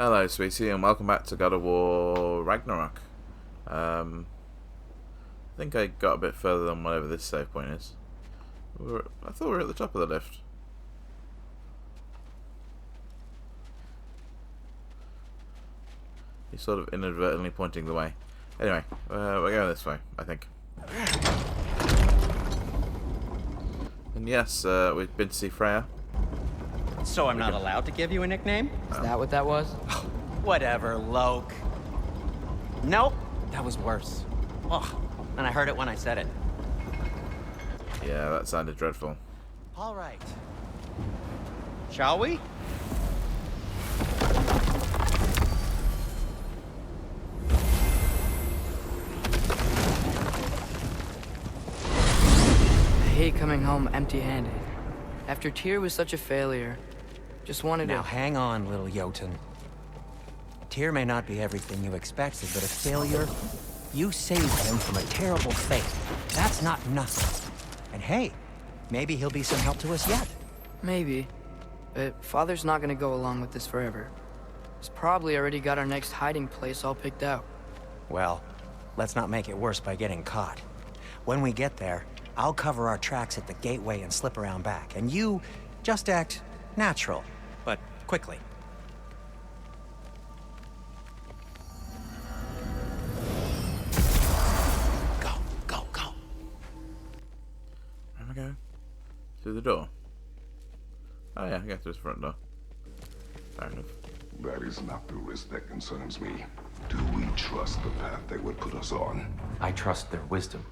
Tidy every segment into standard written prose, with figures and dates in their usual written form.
Hello, Sweetie, and welcome back to God of War Ragnarok. I think I got a bit further than whatever this save point is. I thought we were at the top of the lift. He's sort of inadvertently pointing the way. Anyway, we're going this way, I think. And yes, we've been to see Freya. So I'm not allowed to give you a nickname? Is that what that was? Whatever, Loke. Nope, that was worse. Ugh, and I heard it when I said it. Yeah, that sounded dreadful. All right. Shall we? I hate coming home empty-handed. After Tyr was such a failure, just wanted Now to... hang on, little Jotun. Tyr may not be everything you expected, but a failure, you saved him from a terrible fate. That's not nothing. And hey, maybe he'll be some help to us yet. Maybe. But Father's not gonna go along with this forever. He's probably already got our next hiding place all picked out. Well, let's not make it worse by getting caught. When we get there, I'll cover our tracks at the gateway and slip around back. And you just act natural, but quickly. Go, go, go. Where am I going? Through the door. Oh yeah, I go through this front door. Fair enough. That is not the risk that concerns me. Do we trust the path they would put us on? I trust their wisdom,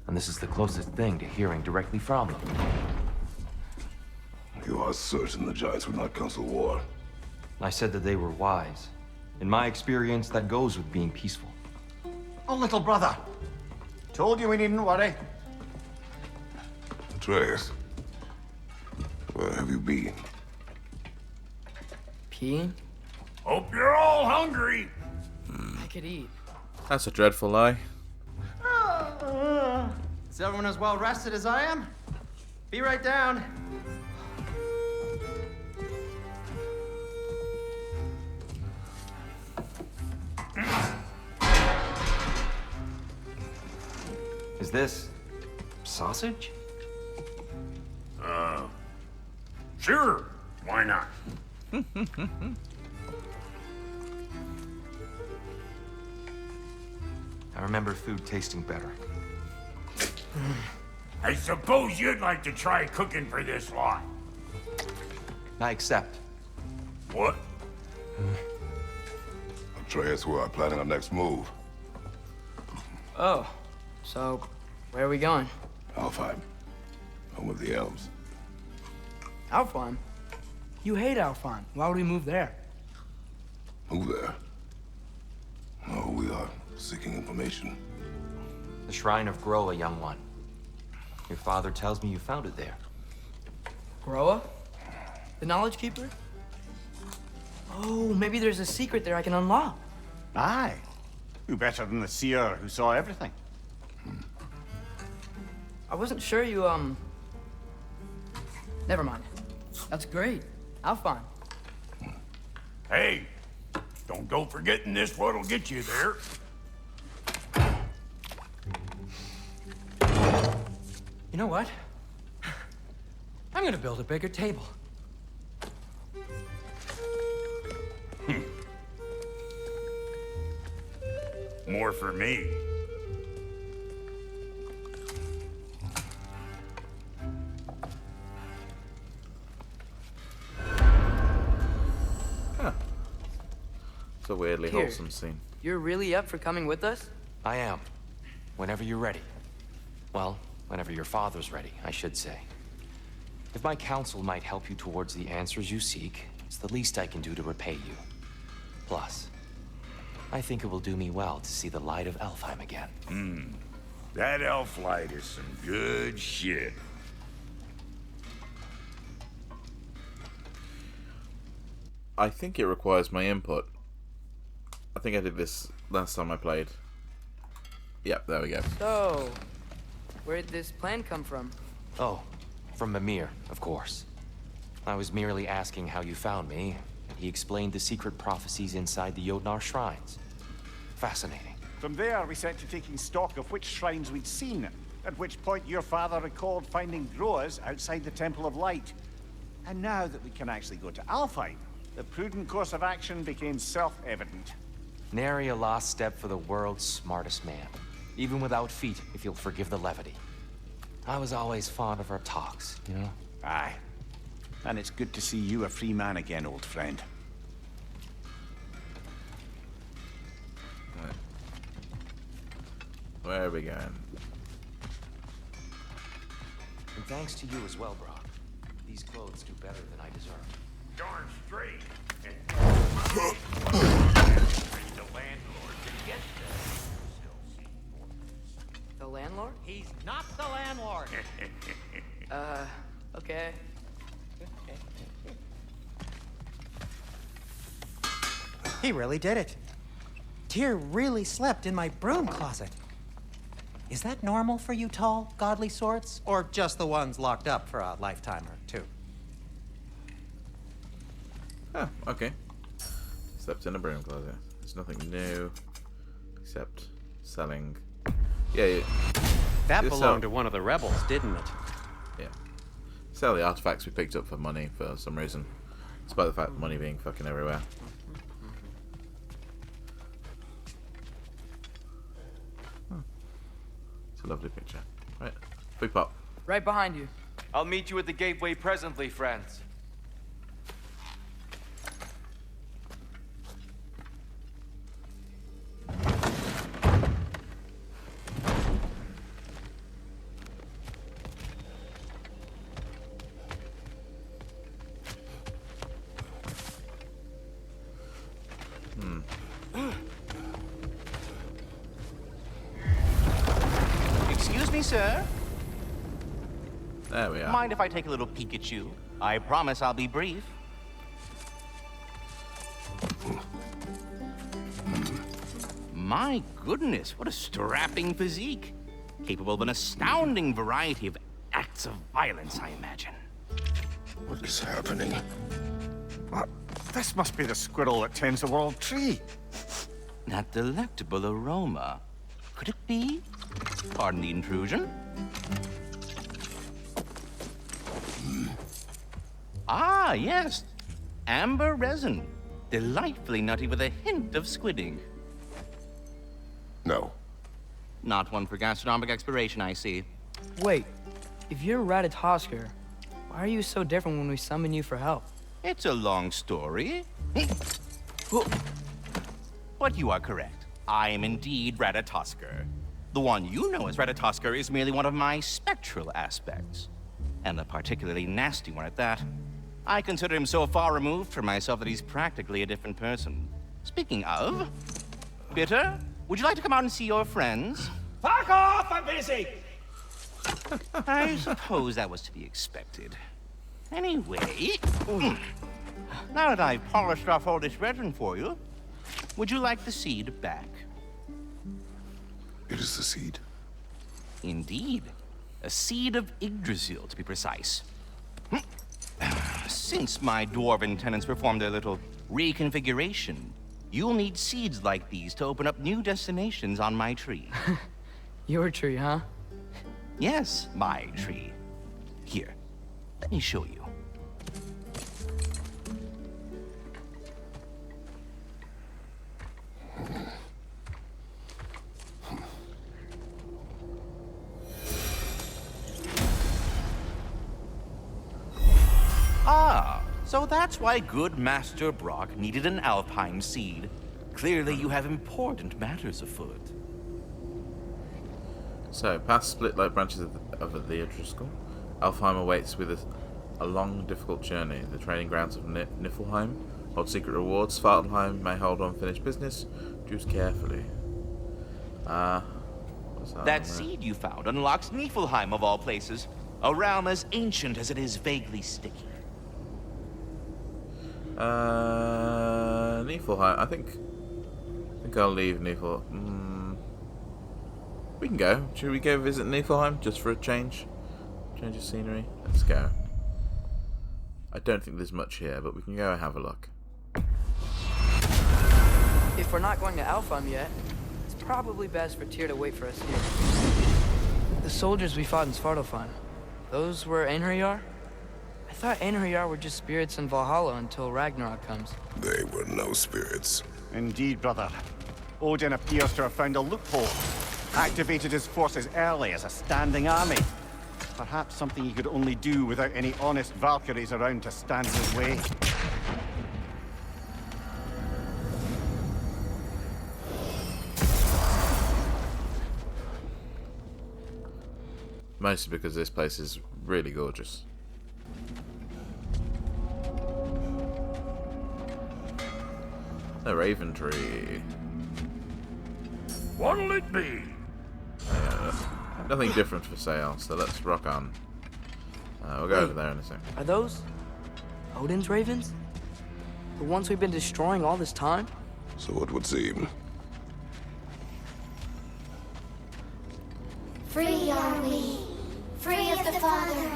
and this is the closest thing to hearing directly from them. You are certain the Giants would not counsel war? I said that they were wise. In my experience, that goes with being peaceful. Oh, little brother. Told you we needn't worry. Atreus, where have you been? Peeing? Hope you're all hungry. I could eat. That's a dreadful lie. Is everyone as well rested as I am? Be right down. Is this sausage? Sure. Why not? I remember food tasting better. I suppose you'd like to try cooking for this lot. I accept. What? Atreus, we are planning our next move. Oh, so where are we going? Alfheim, home of the elves. Alfheim? You hate Alfheim. Why would we move there? Move there? No, we are seeking information. The Shrine of Groa, young one. Your father tells me you found it there. Groa? The Knowledge Keeper? Oh, maybe there's a secret there I can unlock. Aye. Who better than the seer who saw everything? I wasn't sure you, Never mind. That's great. Alfheim. Hey, don't go forgetting this what'll get you there. You know what? I'm gonna build a bigger table. More for me. It's a weirdly Here. wholesome scene. You're really up for coming with us? I am. Whenever you're ready. Well, whenever your father's ready, I should say. If my counsel might help you towards the answers you seek, it's the least I can do to repay you. Plus, I think it will do me well to see the light of Alfheim again. That elf light is some good shit. I think it requires my input. I think I did this last time I played. Yep, there we go. So, where'd this plan come from? Oh, from Mimir, of course. I was merely asking how you found me, and he explained the secret prophecies inside the Jotnar shrines. Fascinating. From there, we set to taking stock of which shrines we'd seen, at which point your father recalled finding growers outside the Temple of Light. And now that we can actually go to Alfheim, the prudent course of action became self-evident. Nary a lost step for the world's smartest man. Even without feet, if you'll forgive the levity. I was always fond of our talks, you know? Aye. And it's good to see you a free man again, old friend. Right. Where are we going? And thanks to you as well, Brock. These clothes do better than I deserve. Darn straight. The landlord can get The landlord? He's not the landlord. Okay. He really did it. Tyr really slept in my broom closet. Is that normal for you tall, godly sorts? Or just the ones locked up for a lifetime or two? Oh, okay. Slept in a broom closet. There's nothing new except selling. Yeah. That You belonged sell- to one of the rebels, didn't it? Yeah. Sell the artifacts we picked up for money for some reason. Despite the fact money being fucking everywhere. It's a lovely picture. Right. Big pop. Right behind you. I'll meet you at the gateway presently, friends. Excuse me, sir. There we are. Mind if I take a little peek at you? I promise I'll be brief. My goodness, what a strapping physique. Capable of an astounding variety of acts of violence, I imagine. What is happening? This must be the squirrel that tends the world tree. That delectable aroma. Could it be? Pardon the intrusion. Ah, yes. Amber resin. Delightfully nutty with a hint of squidding. No. Not one for gastronomic exploration, I see. Wait, if you're Ratatosker, why are you so different when we summon you for help? It's a long story. But you are correct. I am indeed Ratatosker. The one you know as Ratatosker is merely one of my spectral aspects. And a particularly nasty one at that. I consider him so far removed from myself that he's practically a different person. Speaking of, Bitter, would you like to come out and see your friends? Fuck off! I'm busy! I suppose that was to be expected. Anyway, now that I've polished off all this resin for you, would you like the seed back? It is the seed. Indeed. A seed of Yggdrasil, to be precise. Since my dwarven tenants performed their little reconfiguration, you'll need seeds like these to open up new destinations on my tree. Your tree, huh? Yes, my tree. Here, let me show you. Ah, so that's why good Master Brock needed an Alfheim seed. Clearly you have important matters afoot. So, past split like branches of the Yggdrasil, Alfheim awaits with a long, difficult journey. The training grounds of Niflheim hold secret rewards. Svartalheim may hold unfinished business. Choose carefully. What's that? That seed you found unlocks Niflheim of all places. A realm as ancient as it is vaguely sticky. Niflheim. I think I'll leave Niflheim. We can go. Should we go visit Niflheim just for a change? Change of scenery? Let's go. I don't think there's much here, but we can go and have a look. If we're not going to Alfheim yet, it's probably best for Tyr to wait for us here. The soldiers we fought in Svartalfheim, those were Einherjar? I thought Einherjar were just spirits in Valhalla until Ragnarok comes. They were no spirits. Indeed, brother. Odin appears to have found a loophole. Activated his forces early as a standing army. Perhaps something he could only do without any honest Valkyries around to stand in his way. Mostly because this place is really gorgeous. A raven tree. What'll it be? Nothing different for sale, so let's rock on. We'll go over there in a second. Are those Odin's ravens? The ones we've been destroying all this time? So it would seem. Free are we, free of the Father.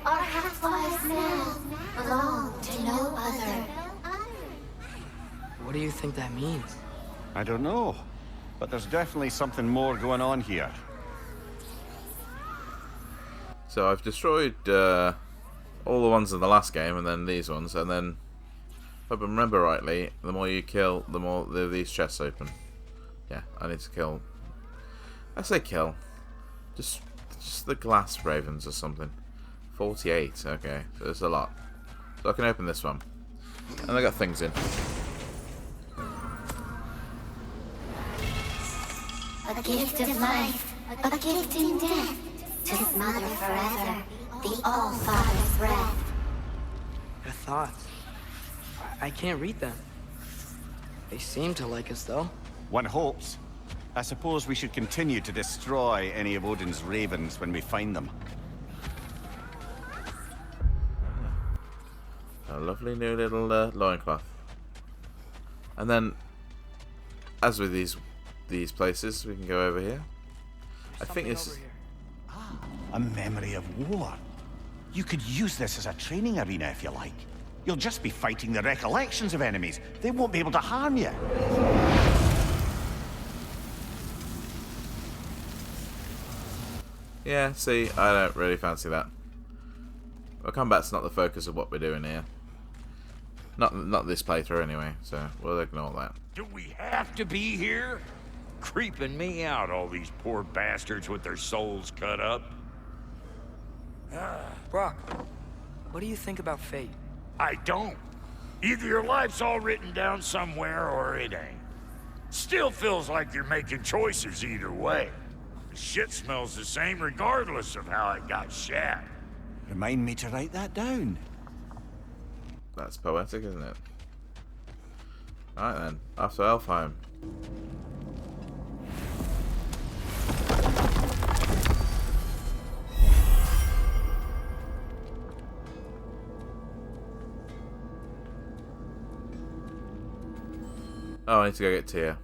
Our half-lives now belong to no other. What do you think that means? I don't know, but there's definitely something more going on here. So I've destroyed all the ones in the last game, and then these ones, and then, if I remember rightly, the more you kill, the more these chests open. Yeah, I need to kill. I say kill. Just the glass ravens or something. 48. Okay, so there's a lot. So I can open this one, and I got things in. A gift of life, a gift in death, to smother forever the All-Father's breath. Your thoughts. I can't read them. They seem to like us, though. One hopes. I suppose we should continue to destroy any of Odin's ravens when we find them. A lovely new little loincloth. And then, as with these places, we can go over here. I think this is... A memory of war. You could use this as a training arena if you like. You'll just be fighting the recollections of enemies. They won't be able to harm you. Yeah, see, I don't really fancy that. Well, combat's not the focus of what we're doing here. Not this playthrough anyway, so we'll ignore that. Do we have to be here? Creeping me out, all these poor bastards with their souls cut up. Brock, what do you think about fate? I don't. Either your life's all written down somewhere or it ain't. Still feels like you're making choices either way. The shit smells the same regardless of how it got shat. Remind me to write that down. That's poetic, isn't it? Alright then, after Alfheim. Oh, I need to go get Tyr.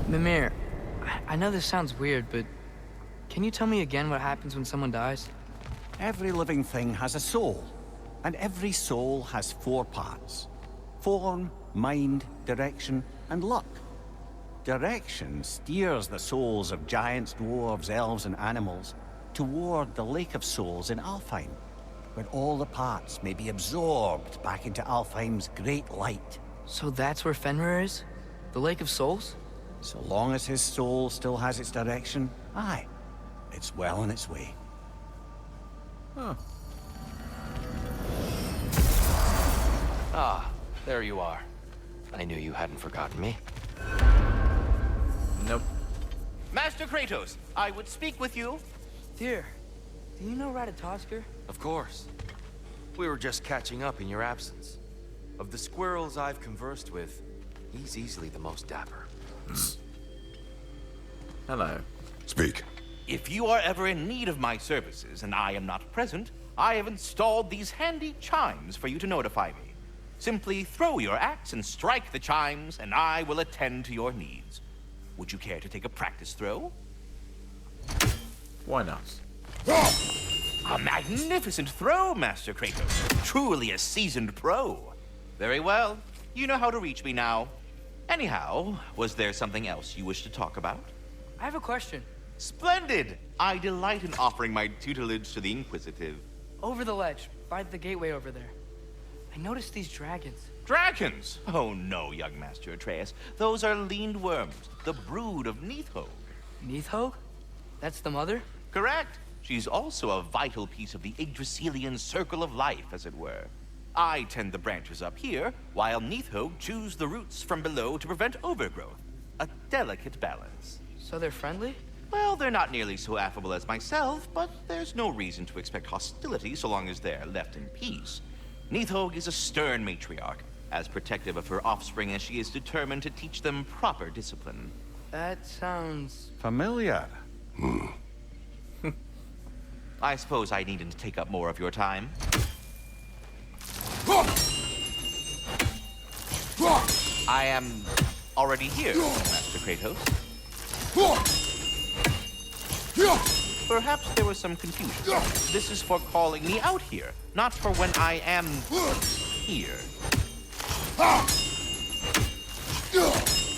Mimir, I know this sounds weird, but can you tell me again what happens when someone dies? Every living thing has a soul, and every soul has 4 parts. Form, mind, direction, and luck. Direction steers the souls of giants, dwarves, elves, and animals toward the Lake of Souls in Alfheim, where all the parts may be absorbed back into Alfheim's great light. So that's where Fenrir is? The Lake of Souls? So long as his soul still has its direction, aye, it's well on its way. Oh. Ah, there you are. I knew you hadn't forgotten me. Nope. Master Kratos, I would speak with you. Tyr, do you know Ratatoskr? Of course. We were just catching up in your absence. Of the squirrels I've conversed with, he's easily the most dapper. Hello. Speak. If you are ever in need of my services and I am not present, I have installed these handy chimes for you to notify me. Simply throw your axe and strike the chimes, and I will attend to your needs. Would you care to take a practice throw? Why not? A magnificent throw, Master Kratos. Truly a seasoned pro. Very well. You know how to reach me now. Anyhow, was there something else you wish to talk about? I have a question. Splendid! I delight in offering my tutelage to the inquisitive. Over the ledge, by the gateway over there. I noticed these dragons. Dragons? Oh no, young Master Atreus. Those are leaned worms, the brood of Neithog. Neithog? That's the mother? Correct. She's also a vital piece of the Yggdrasilian circle of life, as it were. I tend the branches up here, while Neithog chews the roots from below to prevent overgrowth. A delicate balance. So they're friendly? Well, they're not nearly so affable as myself, but there's no reason to expect hostility so long as they're left in peace. Neithog is a stern matriarch, as protective of her offspring as she is determined to teach them proper discipline. That sounds... Familiar. I suppose I needn't take up more of your time. I am already here, Master Kratos. Perhaps there was some confusion. This is for calling me out here, not for when I am here.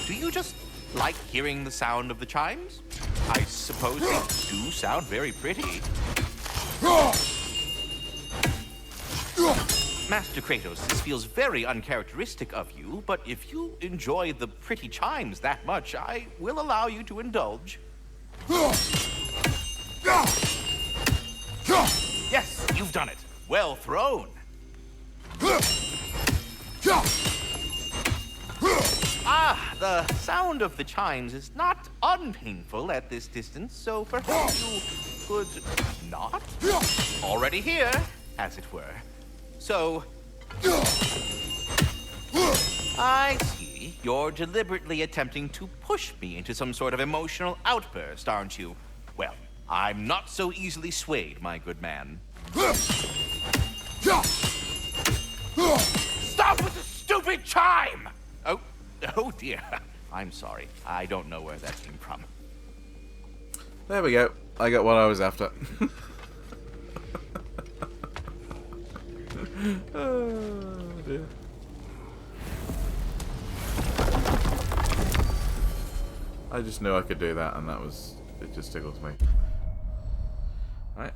Do you just like hearing the sound of the chimes? I suppose they do sound very pretty. Master Kratos, this feels very uncharacteristic of you, but if you enjoy the pretty chimes that much, I will allow you to indulge. Yes, you've done it. Well thrown. Ah, the sound of the chimes is not unpainful at this distance, so perhaps you could not? Already here, as it were. So... I see. You're deliberately attempting to push me into some sort of emotional outburst, aren't you? Well, I'm not so easily swayed, my good man. Stop with the stupid chime! Oh dear. I'm sorry. I don't know where that came from. There we go. I got what I was after. Oh dear. I just knew I could do that, and it just tickles me. Right,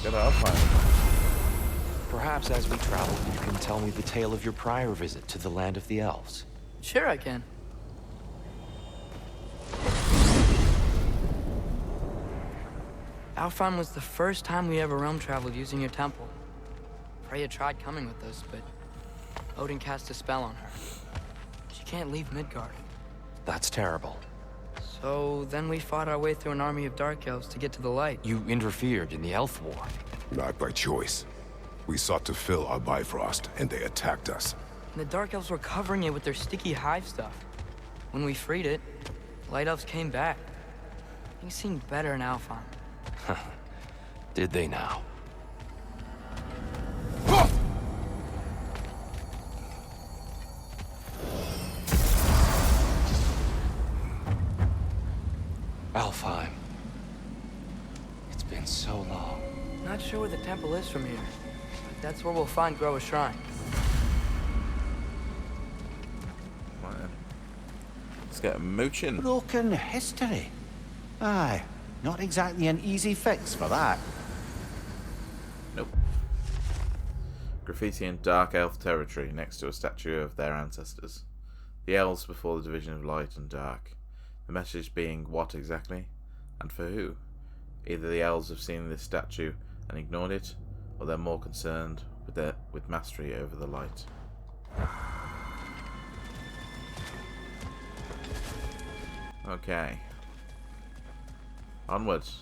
get out of Perhaps as we travel, you can tell me the tale of your prior visit to the land of the elves. Sure I can. Alfheim was the first time we ever realm traveled using your temple. Freya tried coming with us, but Odin cast a spell on her. She can't leave Midgard. That's terrible. So then we fought our way through an army of dark elves to get to the light. You interfered in the elf war. Not by choice. We sought to fill our Bifrost, and they attacked us. And the dark elves were covering it with their sticky hive stuff. When we freed it, light elves came back. Things seemed better in Alfheim. Did they now? Alfheim. It's been so long. Not sure where the temple is from here, but that's where we'll find Groa's shrine. Let's get mooching. Broken history. Aye, not exactly an easy fix for that. Nope. Graffiti in dark elf territory next to a statue of their ancestors. The elves before the division of light and dark. The message being what exactly? And for who? Either the elves have seen this statue and ignored it, or they're more concerned with mastery over the light. Okay. Onwards.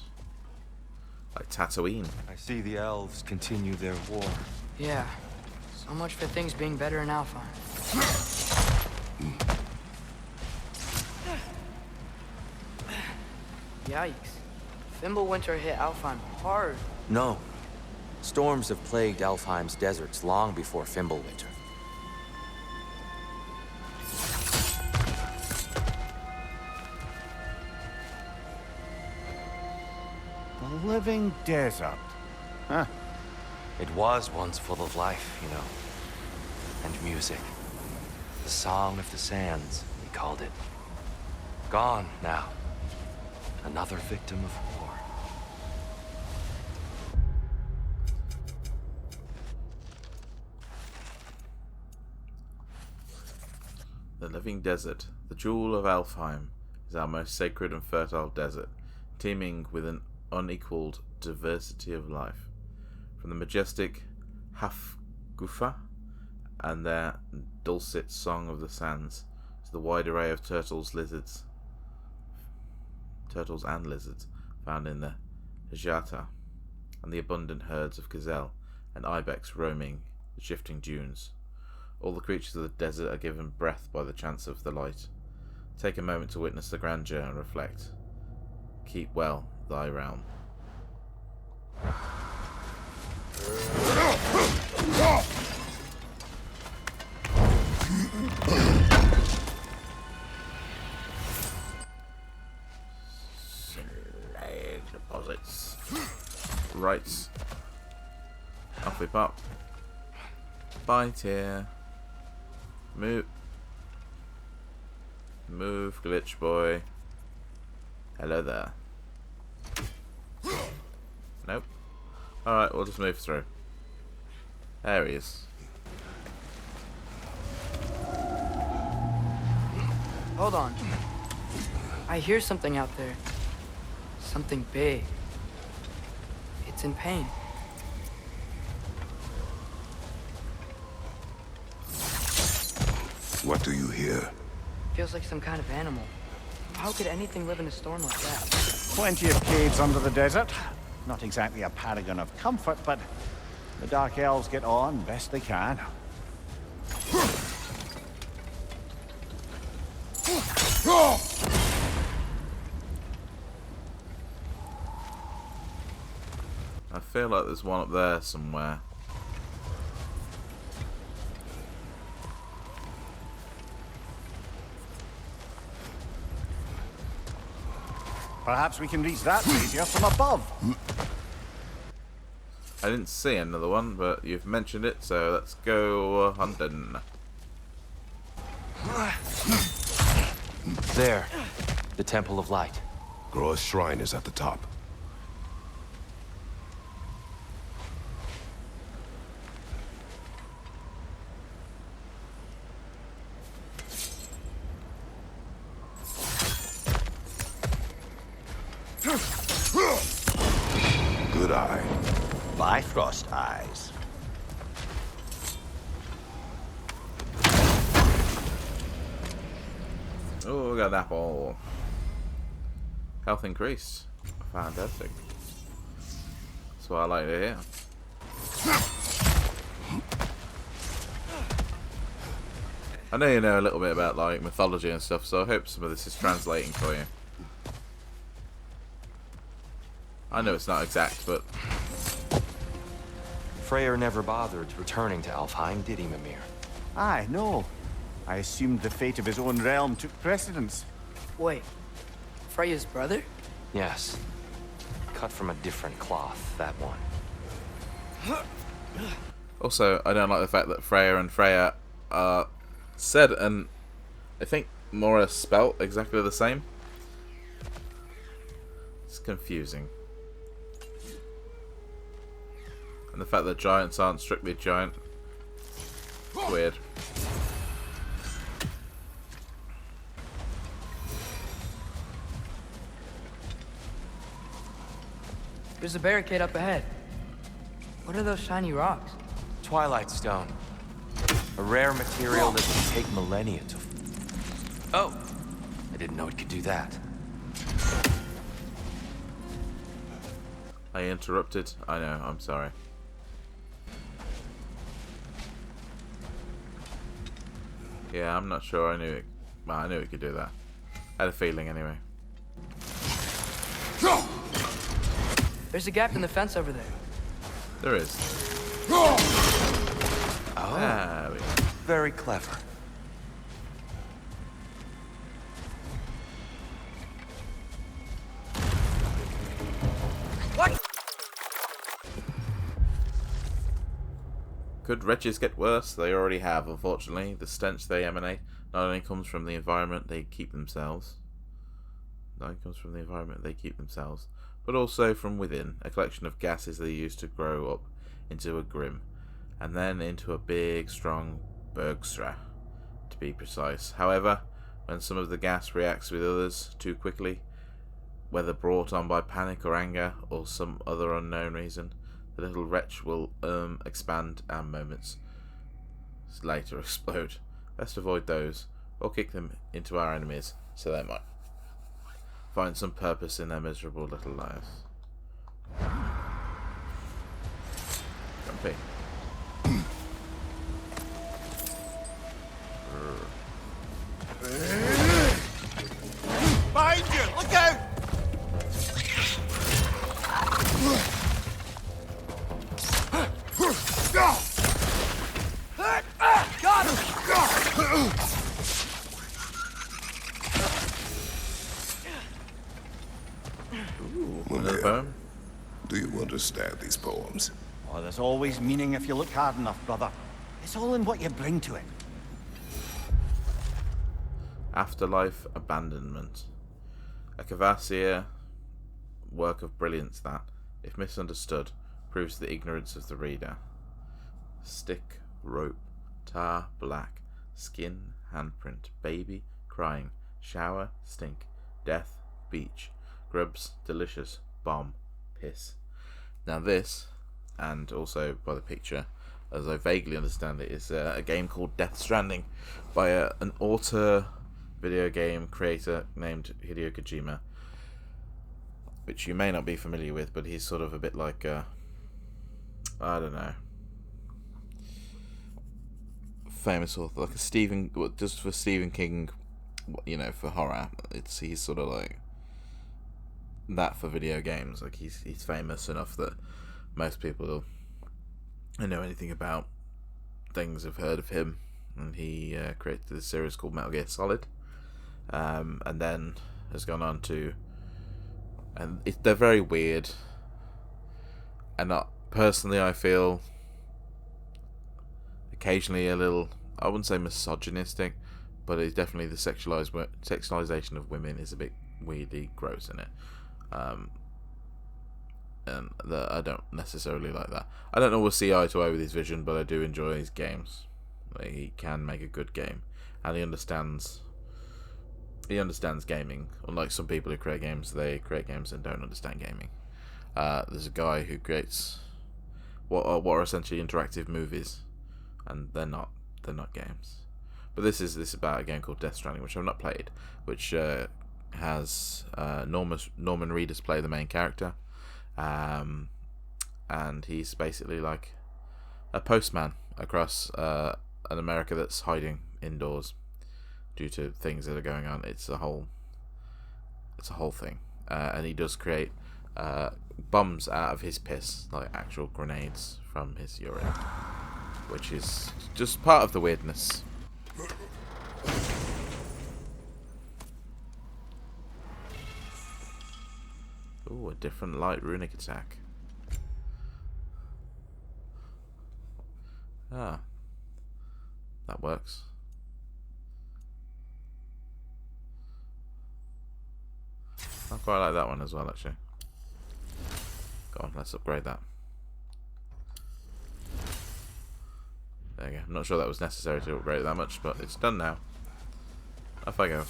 Like Tatooine. I see the elves continue their war. Yeah, so much for things being better in Alfheim. Yikes. Fimbulwinter hit Alfheim hard. No. Storms have plagued Alfheim's deserts long before Fimbulwinter. The living desert. Huh. It was once full of life, you know. And music. The Song of the Sands, he called it. Gone now. Another victim of war. The living desert, the jewel of Alfheim, is our most sacred and fertile desert, teeming with an unequaled diversity of life. From the majestic Hafgufa and their dulcet song of the sands, to the wide array of turtles and lizards found in the Jata, and the abundant herds of gazelle and ibex roaming the shifting dunes. All the creatures of the desert are given breath by the chance of the light. Take a moment to witness the grandeur and reflect. Keep well thy realm. Slag deposits. Right. Off we pop. Bye, Tyr. Move, glitch boy. Hello there. Nope. Alright, we'll just move through. There he is. Hold on. I hear something out there. Something big. It's in pain. What do you hear? Feels like some kind of animal. How could anything live in a storm like that? Plenty of caves under the desert. Not exactly a paragon of comfort, but the Dark Elves get on best they can. I feel like there's one up there somewhere. Perhaps we can reach that brazier from above. I didn't see another one, but you've mentioned it, so let's go hunting. There. The Temple of Light. Groa's shrine is at the top. Good eye. Bifrost eyes. Oh, we got an apple. Health increased. Fantastic. That's what I like to hear. I know you know a little bit about like mythology and stuff, so I hope some of this is translating for you. I know it's not exact, but Freyr never bothered returning to Alfheim, did he, Mimir? Aye, no. I assumed the fate of his own realm took precedence. Wait. Freya's brother? Yes. Cut from a different cloth, that one. also I don't like the fact that Freya and Freya are said and I think more or less spelt exactly the same. It's confusing. And the fact that giants aren't strictly giant. It's weird. There's a barricade up ahead. What are those shiny rocks? Twilight Stone. A rare material that can take millennia to... Oh! I didn't know it could do that. I interrupted. I know, I'm sorry. Yeah, I'm not sure I knew it. Well, I knew it could do that. I had a feeling anyway. There's a gap in the fence over there. There is. Oh, There we go. very clever. What? Could wretches get worse? They already have, unfortunately. The stench they emanate not only comes from the environment they keep themselves, but also from within, a collection of gases they use to grow up into a grim, and then into a big, strong bergstra, to be precise. However, when some of the gas reacts with others too quickly, whether brought on by panic or anger, or some other unknown reason, the little wretch will expand and moments later explode. Best avoid those, or kick them into our enemies, so they might find some purpose in their miserable little lives. Grumpy. Behind you! Look out! Got him! Another poem? Do you understand these poems? Oh, there's always meaning if you look hard enough, brother. It's all in what you bring to it. Afterlife Abandonment. A Cavassier work of brilliance that, if misunderstood, proves the ignorance of the reader. Stick, rope, tar, black, skin, handprint, baby, crying, shower, stink, death, beach, grubs, delicious, bomb, piss. Now this, and also by the picture, as I vaguely understand it, is a game called Death Stranding by an author video game creator named Hideo Kojima, which you may not be familiar with, but he's sort of a bit like I don't know, famous author, like a Stephen, just for Stephen King, you know, for horror. He's sort of like that for video games. Like he's famous enough that most people who know anything about things have heard of him, and he created this series called Metal Gear Solid, and then has gone on to, and they're very weird, and not personally, I feel occasionally a little, I wouldn't say misogynistic, but it's definitely the sexualization of women is a bit weirdly gross in it. And I don't necessarily like that. I don't always see eye to eye with his vision, but I do enjoy his games. Like, he can make a good game, and he understands gaming. Unlike some people who create games, they create games and don't understand gaming. There's a guy who creates what are essentially interactive movies, and they're not games. But this is about a game called Death Stranding, which I've not played, which has Norman Reedus play the main character, and he's basically like a postman across an America that's hiding indoors due to things that are going on. It's a whole thing, and he does create bombs out of his piss, like actual grenades from his urine, which is just part of the weirdness. Ooh, a different light runic attack. Ah, that works. I quite like that one as well, actually. Go on, let's upgrade that. There you go. I'm not sure that was necessary to upgrade it that much, but it's done now. Off I go.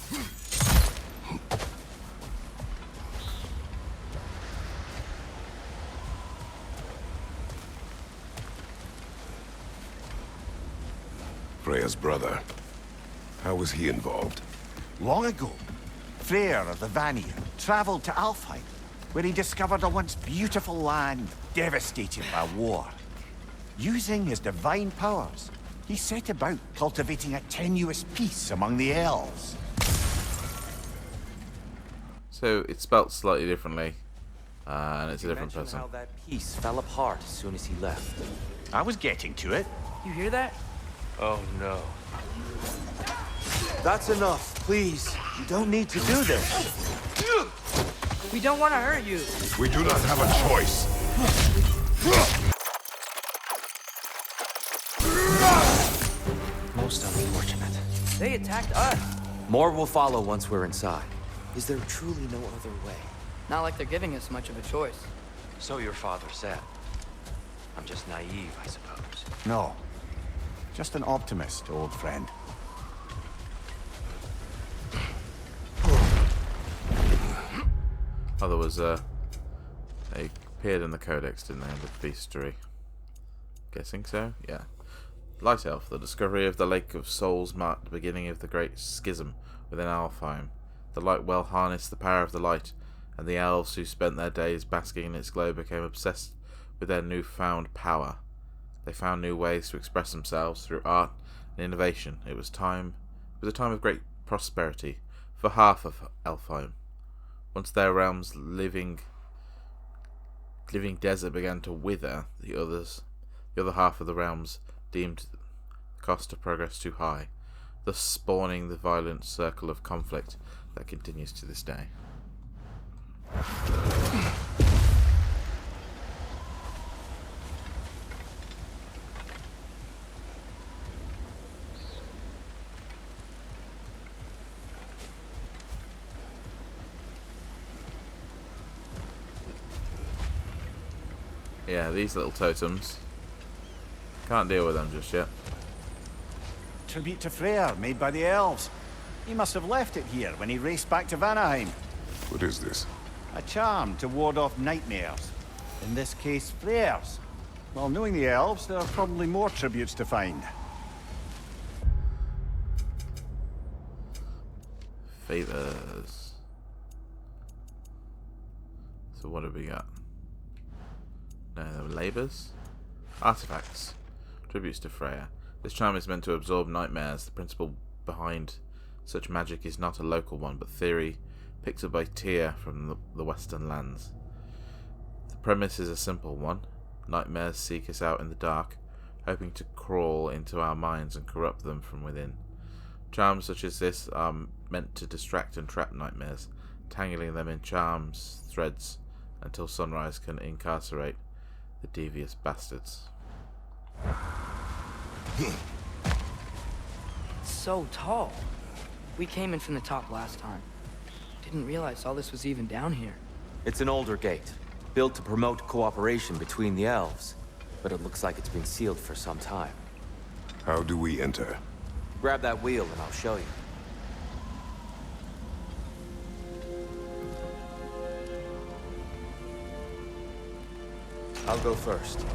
Freya's brother. How was he involved? Long ago, Freyr of the Vanir travelled to Alfheim, where he discovered a once beautiful land devastated by war. Using his divine powers, he set about cultivating a tenuous peace among the elves. So it's spelt slightly differently, and it's a different person. How that piece fell apart as soon as he left. I was getting to it. You hear that? Oh no. That's enough, please. You don't need to do this. We don't want to hurt you. We do not have a choice. Most unfortunate. They attacked us. More will follow once we're inside. Is there truly no other way? Not like they're giving us much of a choice. So your father said. I'm just naive, I suppose. No. Just an optimist, old friend. Oh, there was they appeared in the codex, didn't they, in the bestiary? Guessing so? Yeah. Light Elf. The discovery of the Lake of Souls marked the beginning of the great schism within Alfheim. The light well harnessed the power of the light, and the elves who spent their days basking in its glow became obsessed with their newfound power. They found new ways to express themselves through art and innovation. It was a time of great prosperity for half of Alfheim. Once their realm's living desert began to wither, the other half of the realms deemed the cost of progress too high, thus spawning the violent circle of conflict that continues to this day. Yeah, these little totems. Can't deal with them just yet. Tribute to Freyr, made by the elves. He must have left it here when he raced back to Vanaheim. What is this? A charm to ward off nightmares. In this case, Freyr's. Well, knowing the elves, there are probably more tributes to find. Favors. So what have we got? No, labors? Artifacts. Tributes to Freya. This charm is meant to absorb nightmares. The principle behind such magic is not a local one, but theory picked up by Tyr from the Western lands. The premise is a simple one. Nightmares seek us out in the dark, hoping to crawl into our minds and corrupt them from within. Charms such as this are meant to distract and trap nightmares, tangling them in charms, threads, until sunrise can incarcerate the devious bastards. It's so tall. We came in from the top last time. Didn't realize all this was even down here. It's an older gate, built to promote cooperation between the elves, but it looks like it's been sealed for some time. How do we enter? Grab that wheel and I'll show you. I'll go first.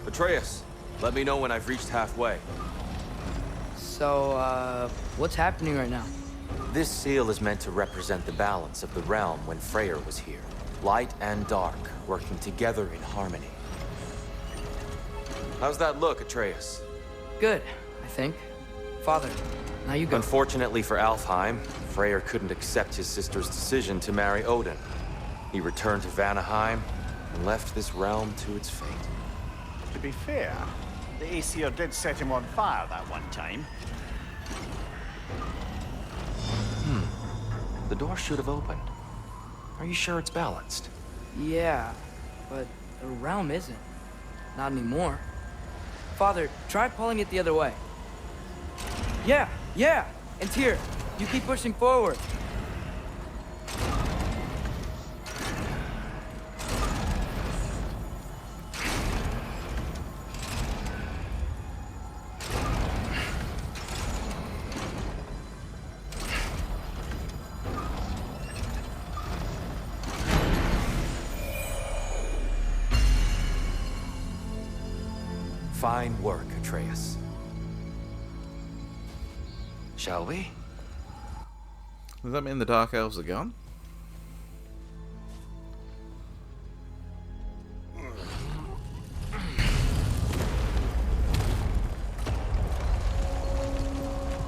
Atreus, let me know when I've reached halfway. So, what's happening right now? This seal is meant to represent the balance of the realm when Freyr was here. Light and dark, working together in harmony. How's that look, Atreus? Good, I think. Father, now you go. Unfortunately for Alfheim, Freyr couldn't accept his sister's decision to marry Odin. He returned to Vanaheim and left this realm to its fate. To be fair, the Aesir did set him on fire that one time. The door should have opened. Are you sure it's balanced? Yeah, but the realm isn't. Not anymore. Father, try pulling it the other way. Yeah! And Tyr, you keep pushing forward. Fine work, Atreus. Shall we? Does that mean the Dark Elves are gone?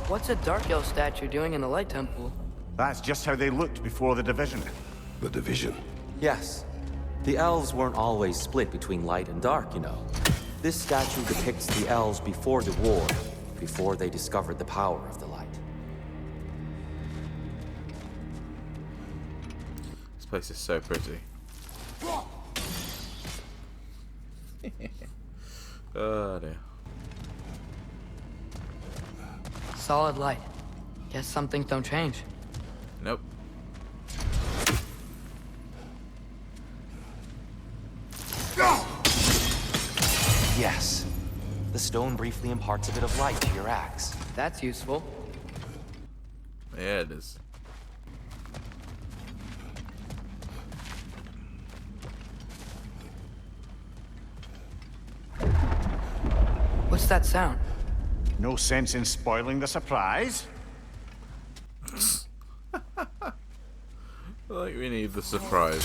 What's a Dark Elf statue doing in the Light Temple? That's just how they looked before the division. The division. Yes. The elves weren't always split between light and dark, you know. This statue depicts the elves before the war, before they discovered the power of the light. This place is so pretty. Oh dear. Solid light. Guess some things don't change. Nope. Yes. The stone briefly imparts a bit of light to your axe. That's useful. Yeah, it is. What's that sound? No sense in spoiling the surprise. Like we need the surprise.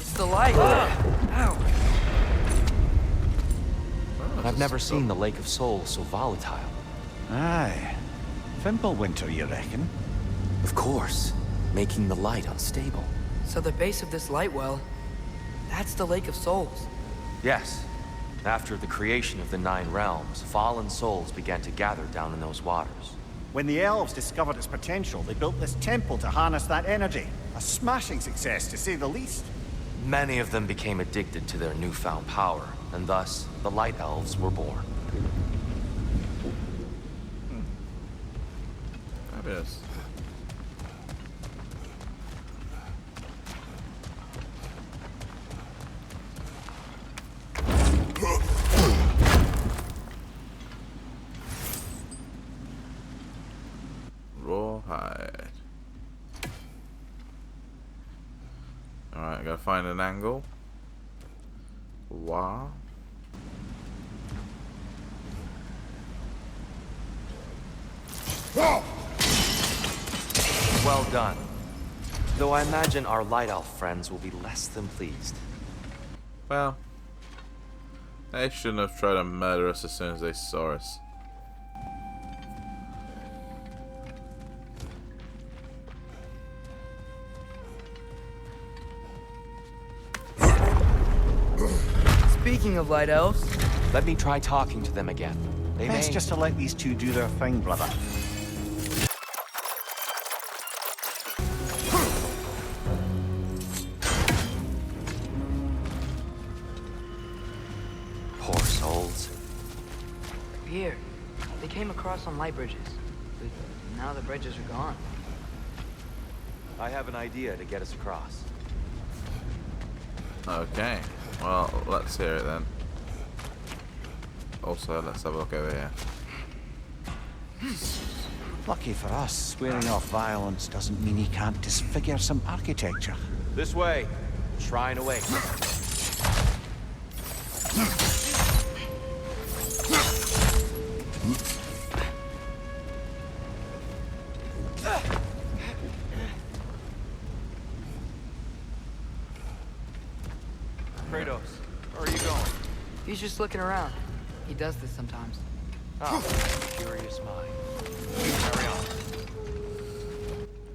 It's the light. Ow. I've never seen the Lake of Souls so volatile. Aye. Winter, you reckon? Of course, making the light unstable. So the base of this light well, that's the Lake of Souls. Yes. After the creation of the 9 realms, fallen souls began to gather down in those waters. When the elves discovered its potential, they built this temple to harness that energy. A smashing success, to say the least. Many of them became addicted to their newfound power, and thus, the Light Elves were born. Fabulous. Rawhide. Alright, I gotta find an angle. Wow. Well done. Though I imagine our Light Elf friends will be less than pleased. Well, they shouldn't have tried to murder us as soon as they saw us. Speaking of light elves, Let me try talking to them again. They Best may... just to let these two do their thing, brother. Poor souls. here, they came across on light bridges. But now the bridges are gone. I have an idea to get us across. Okay, well, let's hear it then. Also, let's have a look over here. Lucky for us, swearing off violence doesn't mean he can't disfigure some architecture. This way. Shrine away. Kratos, where are you going? He's just looking around. He does this sometimes. Oh, curious mind. You carry on.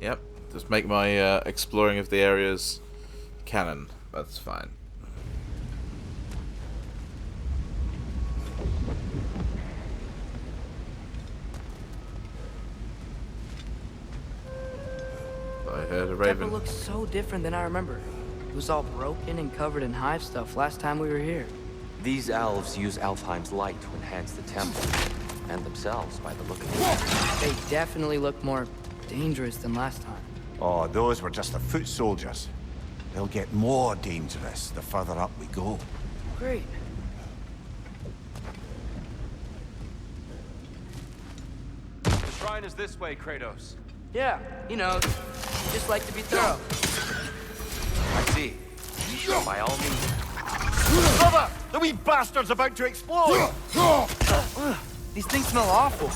Yep, just make my exploring of the areas canon. That's fine. I heard a Temple raven. looks so different than I remember. It was all broken and covered in hive stuff last time we were here. These elves use Alfheim's light to enhance the temple, and themselves by the look of it. They definitely look more dangerous than last time. Oh, those were just the foot soldiers. They'll get more dangerous the further up we go. Great. The shrine is this way, Kratos. Yeah, he knows. Just like to be thorough. I see. By all means. Brother! The wee bastard's about to explode! These things smell awful.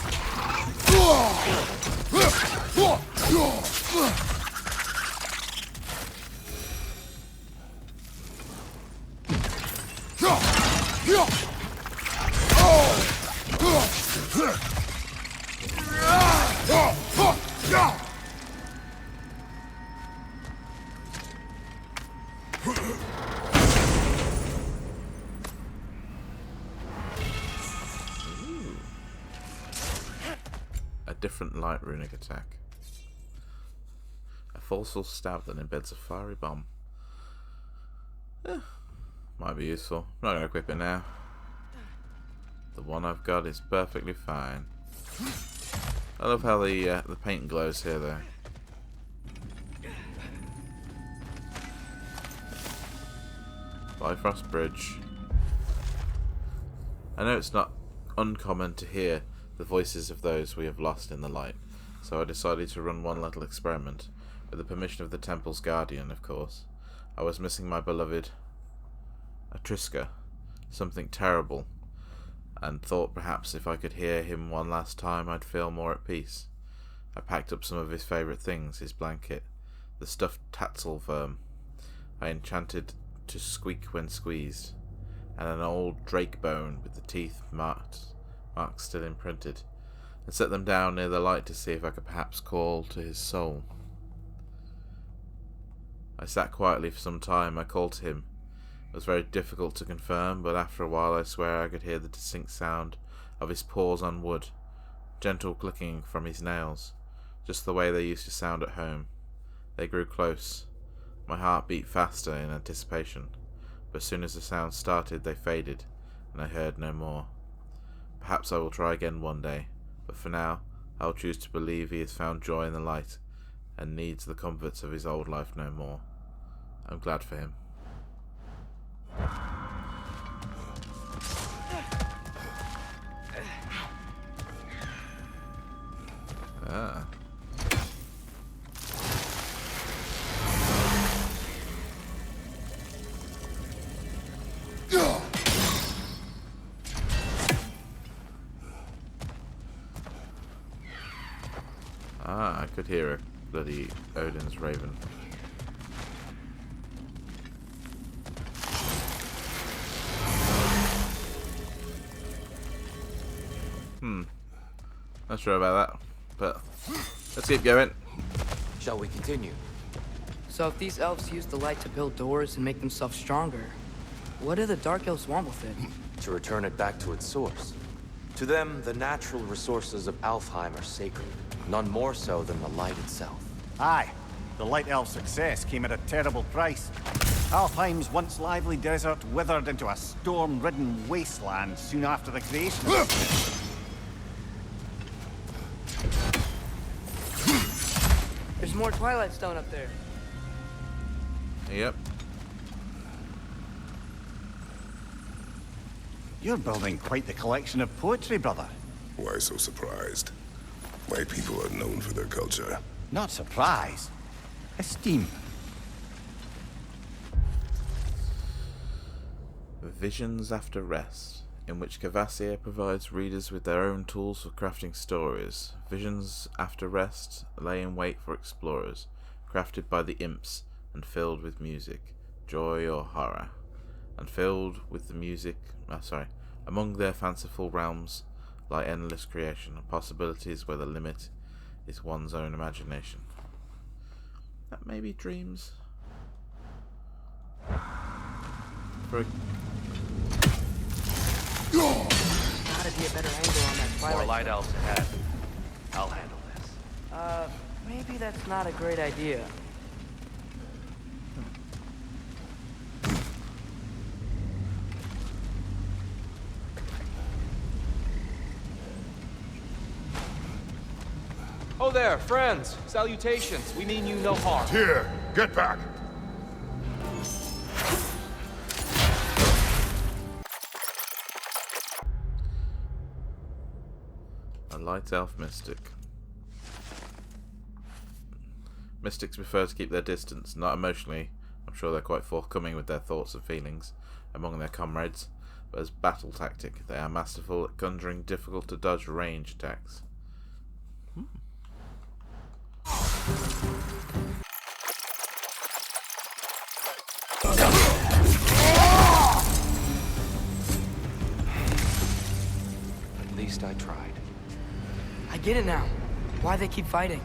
A different light runic attack. A forceful stab that embeds a fiery bomb. Might be useful. I'm not going to equip it now. The one I've got is perfectly fine. I love how the paint glows here, though. Bifrost Bridge. I know it's not uncommon to hear the voices of those we have lost in the light, so I decided to run one little experiment, with the permission of the temple's guardian, of course. I was missing my beloved Atriska, something terrible, and thought perhaps if I could hear him one last time I'd feel more at peace. I packed up some of his favourite things, his blanket, the stuffed tatzel worm I enchanted to squeak when squeezed, and an old drake bone with the teeth marks still imprinted, and set them down near the light to see if I could perhaps call to his soul. I sat quietly for some time. I called to him. It was very difficult to confirm, but after a while I swear I could hear the distinct sound of his paws on wood, gentle clicking from his nails, just the way they used to sound at home. They grew close. My heart beat faster in anticipation, but as soon as the sound started they faded, and I heard no more. Perhaps I will try again one day, but for now I will choose to believe he has found joy in the light, and needs the comforts of his old life no more. I'm glad for him. Ah. Ah, I could hear a bloody Odin's raven. Not sure about that, but let's keep going. Shall we continue? So if these elves use the light to build doors and make themselves stronger, what do the Dark Elves want with it? To return it back to its source. To them, the natural resources of Alfheim are sacred, none more so than the light itself. Aye, the Light Elf success came at a terrible price. Alfheim's once lively desert withered into a storm-ridden wasteland soon after the creation of it. There's more Twilight Stone up there. Yep. You're building quite the collection of poetry, brother. Why so surprised? My people are known for their culture. Not surprise. Esteem. Visions After Rest, in which Cavassier provides readers with their own tools for crafting stories. Visions After Rest lay in wait for explorers, crafted by the imps and filled with music, joy or horror, and filled with the music. Among their fanciful realms lie endless creation and possibilities where the limit is one's own imagination. That may be dreams. For a... Gotta be a better angle on that Twilight. More light elves ahead. I'll handle this. Maybe that's not a great idea. Oh there, friends. Salutations. We mean you no harm. Here, get back. A light elf mystic. Mystics prefer to keep their distance, not emotionally. I'm sure they're quite forthcoming with their thoughts and feelings among their comrades, but as battle tactic, they are masterful at conjuring difficult to dodge range attacks. At least I tried. I get it now. Why they keep fighting.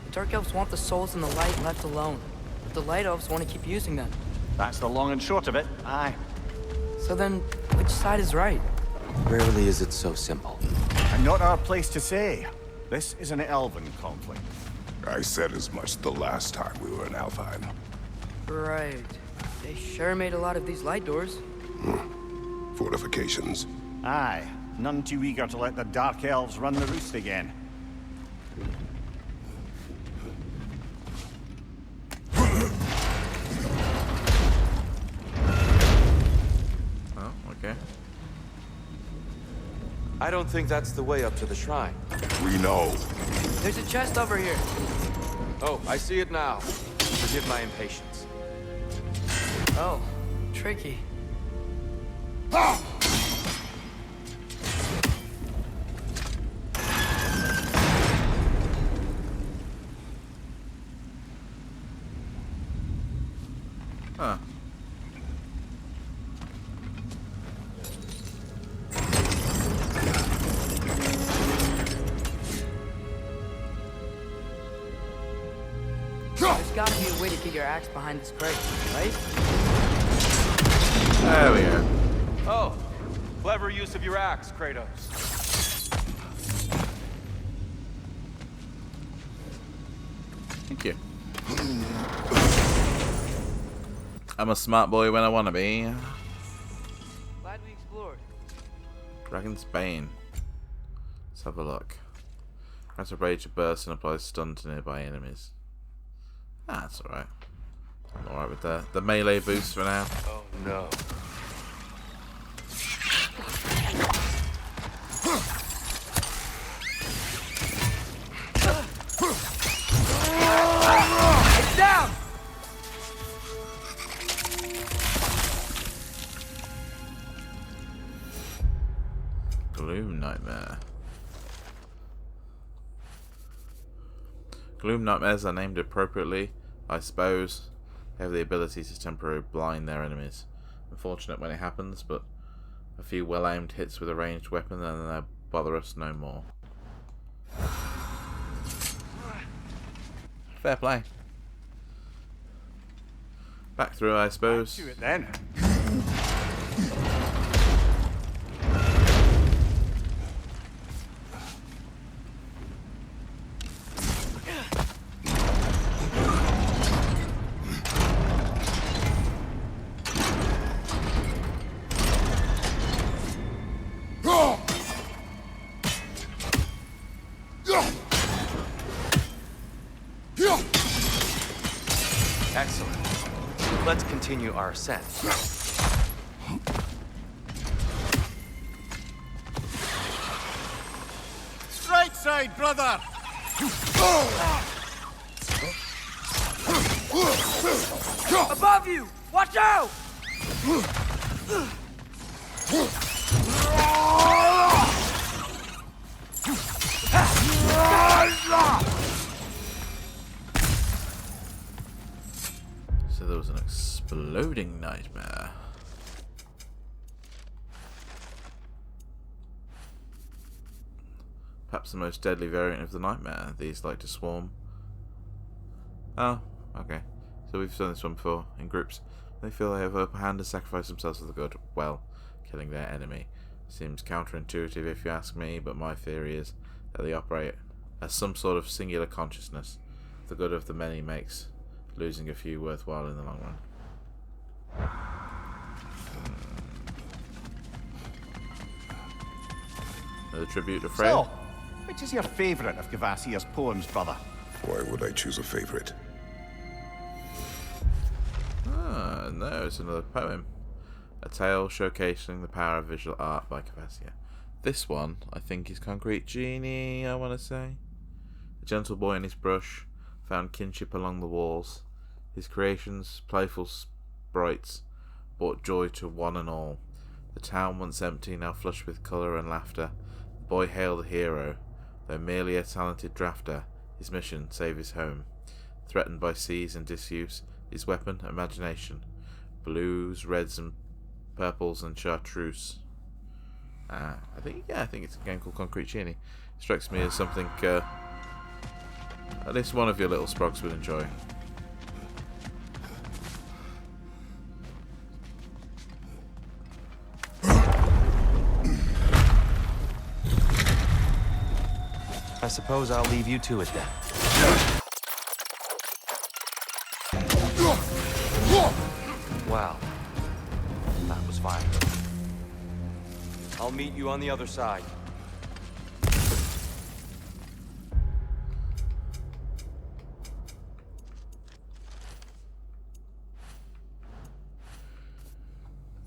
The Dark Elves want the souls in the light left alone, but the Light Elves want to keep using them. That's the long and short of it, aye. So then, which side is right? Rarely is it so simple. And not our place to say. This is an elven conflict. I said as much the last time we were in Alfheim. Right. They sure made a lot of these light doors. Fortifications. Aye, none too eager to let the Dark Elves run the roost again. I don't think that's the way up to the shrine. We know. There's a chest over here. Oh, I see it now. Forgive my impatience. Oh, tricky. Huh. There's gotta be a way to get your axe behind this crate, right? There we go. Oh, clever use of your axe, Kratos. Thank you. I'm a smart boy when I want to be. Glad we explored. Dragon's Bane. Let's have a look. Grants a rage to burst and applies stun to nearby enemies. Ah, that's alright. I'm alright with the melee boost for now. Oh no. It's down! Gloom Nightmare. Gloom Nightmares are named appropriately, I suppose. They have the ability to temporarily blind their enemies. Unfortunate when it happens, but a few well-aimed hits with a ranged weapon and they'll bother us no more. Fair play. Back through, I suppose. Do it then. Excellent. Let's continue our ascent. Right side, brother! Above you! Watch out! So there was an exploding nightmare. Perhaps the most deadly variant of the nightmare. These like to swarm. Oh, okay. So we've done this one before, in groups. They feel they have upper hand and sacrifice themselves for the good, well, killing their enemy. Seems counterintuitive if you ask me, but my theory is that they operate as some sort of singular consciousness. The good of the many makes losing a few worthwhile in the long run. Another tribute to Freya. So, which is your favourite of Gavasir's poems, brother? Why would I choose a favorite? Ah, no, it's another poem. A tale showcasing the power of visual art by Cavassia. This one, I think, is Concrete Genie, I want to say. A gentle boy and his brush found kinship along the walls. His creations, playful sprites, brought joy to one and all. The town, once empty, now flushed with colour and laughter. The boy hailed a hero, though merely a talented drafter. His mission, save his home. Threatened by seas and disuse, his weapon, imagination. Blues, reds and purples and chartreuse. I think it's a game called Concrete Genie. Strikes me as something at least one of your little sprogs would enjoy. I suppose I'll leave you to it then. Wow. That was fine. I'll meet you on the other side.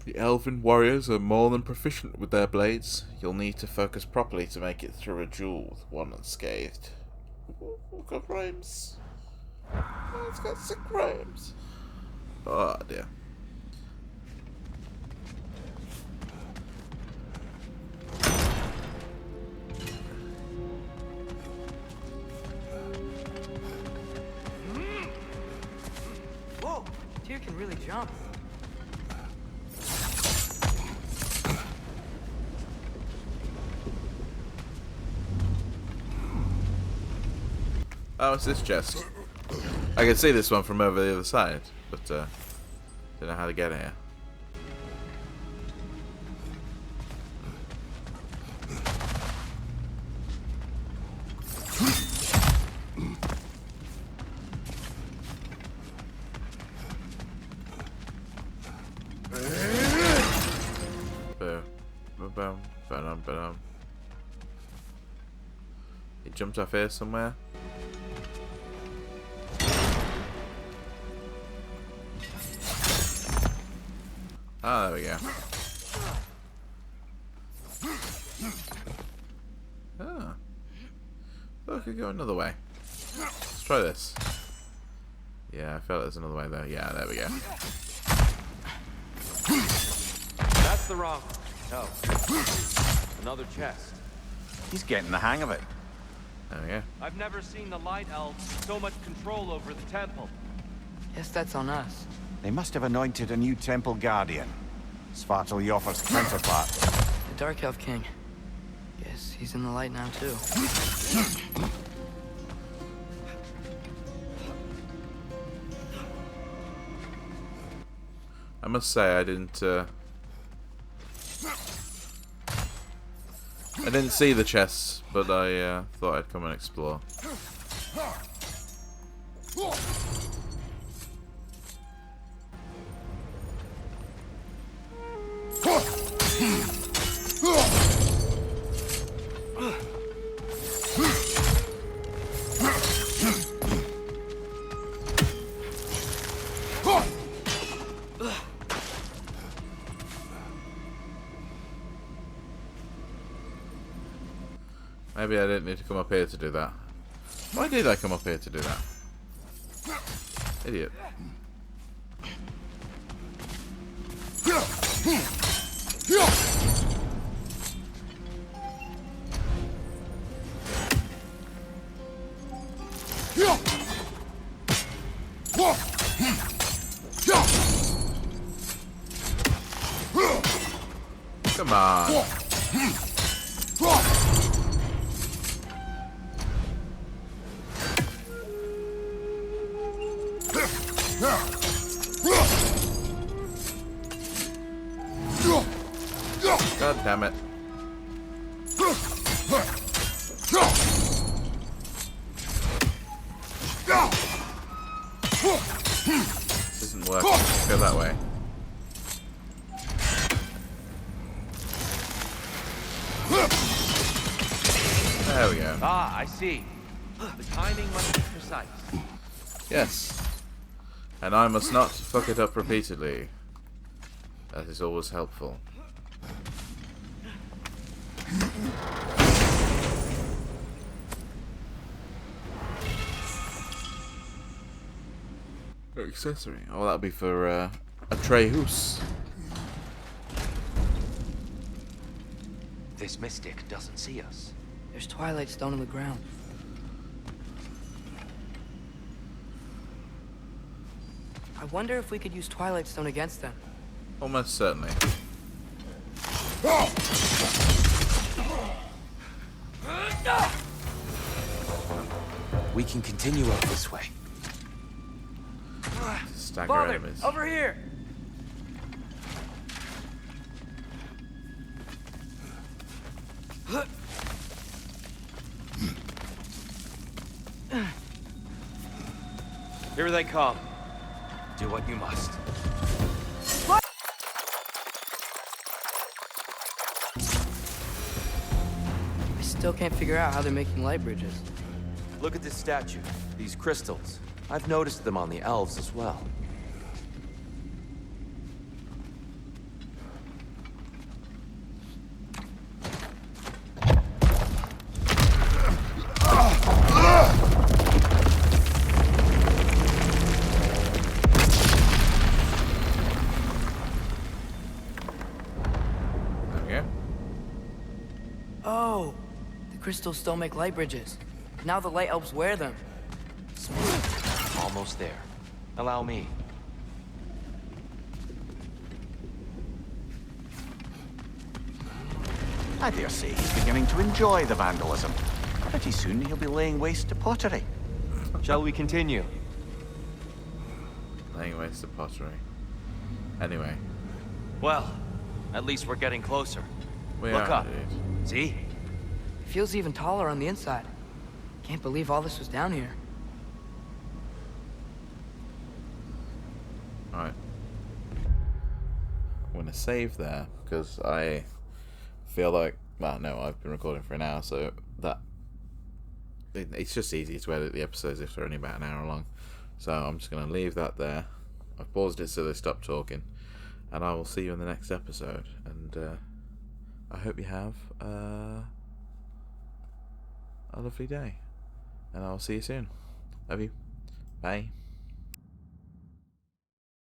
The elven warriors are more than proficient with their blades. You'll need to focus properly to make it through a duel with one unscathed. Ooh, we've got rhymes. Oh, it's got sick rhymes. Oh dear. Whoa! Tyr can really jump. Oh, it's this chest. I can see this one from over the other side, but don't know how to get here. He jumped off here somewhere. Oh, there we go. Ah. Oh, I could go another way. Let's try this. Yeah, I felt there's another way there. Yeah, there we go. That's the wrong. No. Another chest. He's getting the hang of it. There we go. I've never seen the Light Elves with so much control over the temple. Guess that's on us. They must have anointed a new temple guardian. Svartal Joffer's counterpart. The Dark Elf King. Guess he's in the light now, too. I must say I didn't see the chests, but I thought I'd come and explore. Maybe I didn't need to come up here to do that. Why did I come up here to do that? Idiot. Come on. God damn it. This isn't working. Let's go that way. There we go. Ah, I see. The timing must be precise. Yes. And I must not fuck it up repeatedly. That is always helpful. Accessory. Oh, that'll be for a Atreus. This mystic doesn't see us. There's Twilight Stone on the ground. I wonder if we could use Twilight Stone against them. Almost certainly. We can continue up this way. Stagger Father, enemies. over here! Here they come. Do what you must. I still can't figure out how they're making light bridges. Look at this statue. These crystals. I've noticed them on the elves as well. Oh, the crystals still make light bridges. Now the light elves wear them. Almost there. Allow me. I dare say he's beginning to enjoy the vandalism. Pretty soon he'll be laying waste to pottery. Shall we continue? Laying waste to pottery. Anyway. Well, at least we're getting closer. Look are, up. dude. See? It feels even taller on the inside. Can't believe all this was down here. Alright. I'm gonna save there because I feel like, well, no, I've been recording for an hour, so that it's just easy to edit the episodes if they're only about an hour long. So I'm just gonna leave that there. I've paused it so they stop talking, and I will see you in the next episode. And I hope you have a lovely day, and I will see you soon. Love you. Bye.